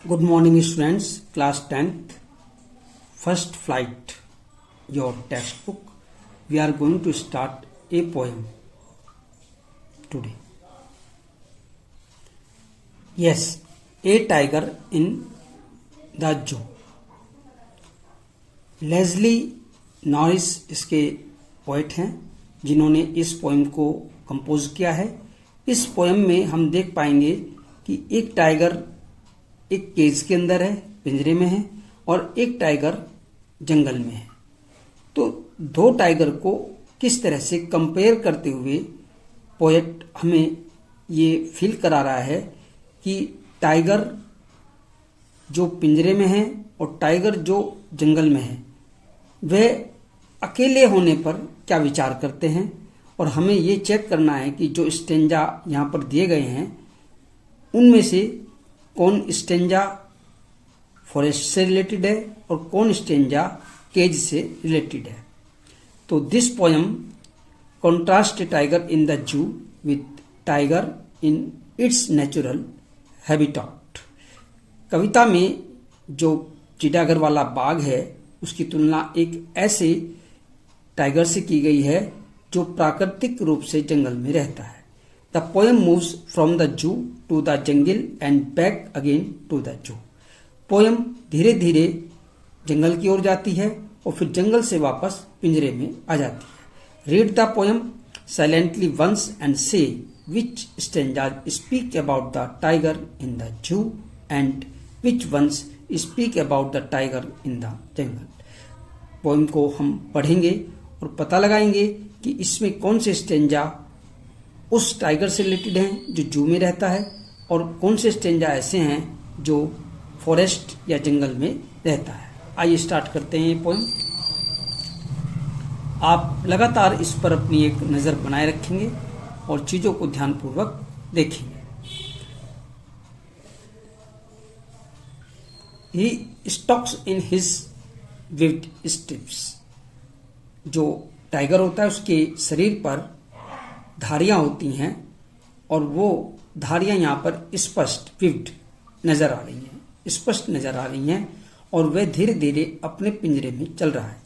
Good morning students, class 10th, first flight, your textbook. We are going to start a poem today. Yes, a tiger in the zoo. Lazily Norris इसके poet हैं जिन्होंने इस poem को compose किया है। इस poem में हम देख पाएंगे कि एक टाइगर एक केज के अंदर है, पिंजरे में है, और एक टाइगर जंगल में है। तो दो टाइगर को किस तरह से कंपेयर करते हुए पोएट हमें ये फील करा रहा है कि टाइगर जो पिंजरे में है और टाइगर जो जंगल में है वे अकेले होने पर क्या विचार करते हैं, और हमें ये चेक करना है कि जो स्टेंजा यहाँ पर दिए गए हैं उनमें से कौन स्टेंजा फॉरेस्ट से रिलेटेड है और कौन स्टेंजा केज से रिलेटेड है। तो this poem contrast tiger in the zoo with tiger in its natural habitat. कविता में जो चिड़ियाघर वाला बाघ है उसकी तुलना एक ऐसे टाइगर से की गई है जो प्राकृतिक रूप से जंगल में रहता है। The poem moves from the zoo to the jungle and back again to the zoo. Poem धीरे धीरे जंगल की ओर जाती है और फिर जंगल से वापस पिंजरे में आ जाती है। Read the poem silently once and see which stanzas speak about the tiger in the zoo and which ones speak about the tiger in the jungle. Poem को हम पढ़ेंगे और पता लगाएंगे कि इसमें कौन से स्टेंजा उस टाइगर से रिलेटेड हैं जो जू में रहता है और कौन से स्टेंजा ऐसे हैं जो फॉरेस्ट या जंगल में रहता है। आइए स्टार्ट करते हैं ये पोएम। आप लगातार इस पर अपनी एक नज़र बनाए रखेंगे और चीज़ों को ध्यानपूर्वक देखेंगे। He stalks in his webbed strips। जो टाइगर होता है उसके शरीर पर धारियां होती हैं और वो धारियां यहाँ पर स्पष्ट विव्ड नजर आ रही हैं, स्पष्ट नजर आ रही हैं और वह धीरे धीरे अपने पिंजरे में चल रहा है।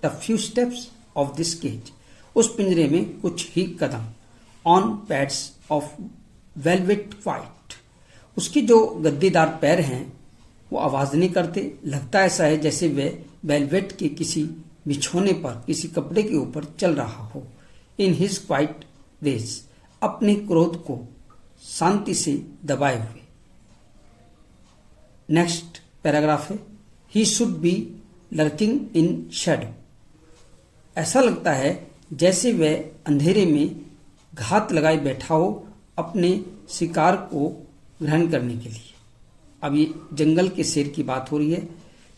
The few steps of this cage, उस पिंजरे में कुछ ही कदम। On pads of velvet white, उसकी जो गद्देदार पैर हैं वो आवाज नहीं करते। लगता ऐसा है जैसे वह वेलवेट के किसी बिछोने पर, किसी कपड़े के ऊपर चल रहा हो। इन हिज क्वाइट रेज, अपने क्रोध को शांति से दबाए हुए। नेक्स्ट पैराग्राफ है, ही should B lurking in Shadow. ऐसा लगता है जैसे वह अंधेरे में घात लगाए बैठा हो अपने शिकार को ग्रहण करने के लिए। अब ये जंगल के शेर की बात हो रही है।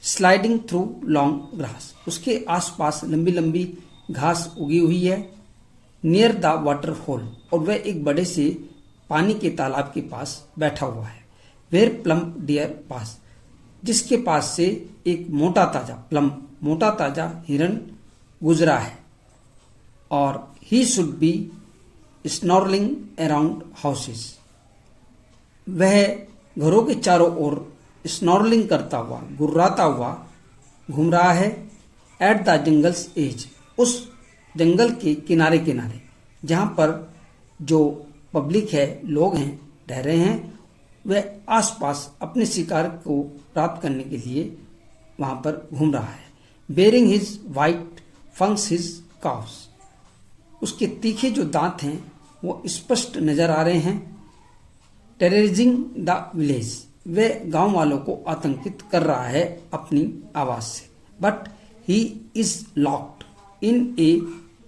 स्लाइडिंग थ्रू लॉन्ग ग्रास, उसके आसपास लंबी लंबी घास उगी हुई है। नियर द वाटर होल, और वह एक बड़े से पानी के तालाब के पास बैठा हुआ है। वेयर प्लम्प डियर पास, जिसके पास से एक मोटा ताजा प्लम्प, मोटा ताजा हिरन गुजरा है। और he should be snarling around houses, वह घरों के चारों ओर स्नॉर्लिंग करता हुआ, गुर्राता हुआ घूम रहा है। एट द जंगल्स एज, उस जंगल के किनारे किनारे जहाँ पर जो पब्लिक है, लोग हैं, रह रहे हैं, वह आसपास अपने शिकार को प्राप्त करने के लिए वहाँ पर घूम रहा है। Baring his white fangs his claws, उसके तीखे जो दांत हैं वो स्पष्ट नजर आ रहे हैं। टेररिजिंग द विलेज, वह गांव वालों को आतंकित कर रहा है अपनी आवाज से। But he is locked in a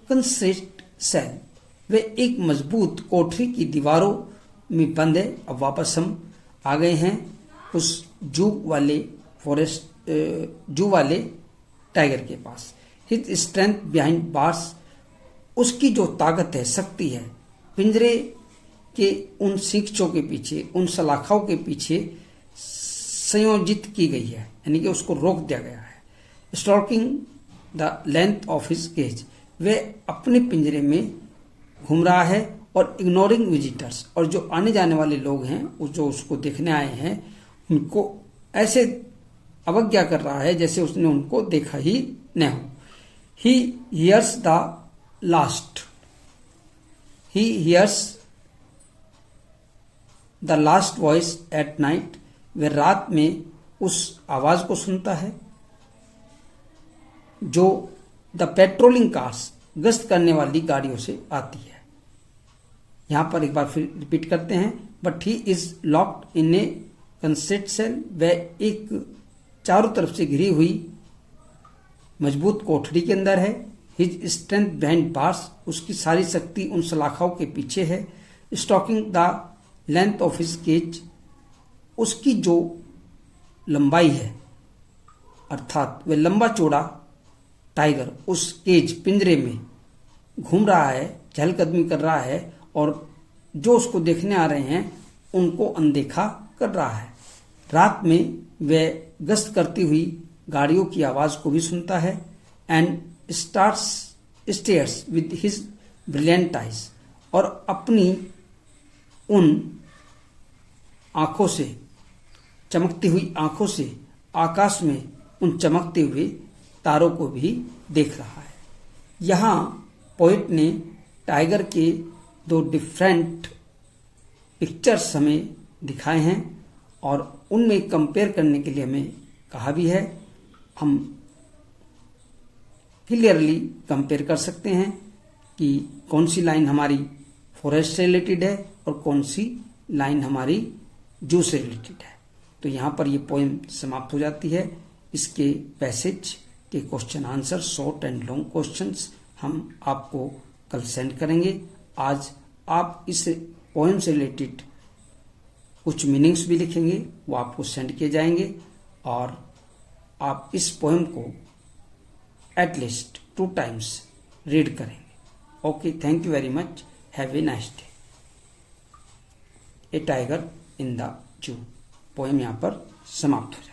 concrete cell, वे एक मजबूत कोठरी की दीवारों में बंद है। अब वापस हम आ गए हैं उस जू वाले टाइगर के पास। हिज स्ट्रेंथ बिहाइंड बार्स, उसकी जो ताकत है, शक्ति है, पिंजरे के उन सींचों के पीछे, उन सलाखाओं के पीछे संयोजित की गई है, यानी कि उसको रोक दिया गया है। Stalking the length of his cage, वह अपने पिंजरे में घूम रहा है और इग्नोरिंग विजिटर्स, और जो आने जाने वाले लोग हैं जो उसको देखने आए हैं इनको ऐसे अवज्ञा कर रहा है जैसे उसने उनको देखा ही न हो। He hears the last, he hears the last voice at night, वह रात में उस आवाज को सुनता है जो द पेट्रोलिंग कार्स, गश्त करने वाली गाड़ियों से आती है। यहां पर एक बार फिर रिपीट करते हैं, but he is locked in a concrete cell, वह एक चारों तरफ से घिरी हुई मजबूत कोठरी के अंदर है। हिज स्ट्रेंथ बिहाइंड बार्स, उसकी सारी शक्ति उन सलाखाओं के पीछे है। Stalking the length of his cage, उसकी जो लंबाई है अर्थात वह लंबा चौड़ा टाइगर उस केज पिंजरे में घूम रहा है, चहलकदमी कर रहा है और जो उसको देखने आ रहे हैं उनको अनदेखा कर रहा है। रात में वह गश्त करती हुई गाड़ियों की आवाज को भी सुनता है। And stairs with his brilliant eyes, और अपनी उन आंखों से, चमकती हुई आंखों से आकाश में उन चमकते हुए तारों को भी देख रहा है। यहाँ पोइट ने टाइगर के दो डिफरेंट पिक्चर्स हमें दिखाए हैं और उनमें कंपेयर करने के लिए हमें कहा भी है। हम क्लियरली कंपेयर कर सकते हैं कि कौन सी लाइन हमारी फॉरेस्ट से रिलेटेड है और कौन सी लाइन हमारी जू से रिलेटेड है। तो यहाँ पर ये पोएम समाप्त हो जाती है। इसके पैसेज के question answer, short and long questions हम आपको कल सेंड करेंगे। आज आप इस पोएम से रिलेटेड कुछ मीनिंग्स भी लिखेंगे, वो आपको सेंड किए जाएंगे और आप इस पोएम को एटलीस्ट 2 times रीड करेंगे। Okay, thank you very much, have a nice day. A tiger in the zoo poem यहाँ पर समाप्त हो जाए।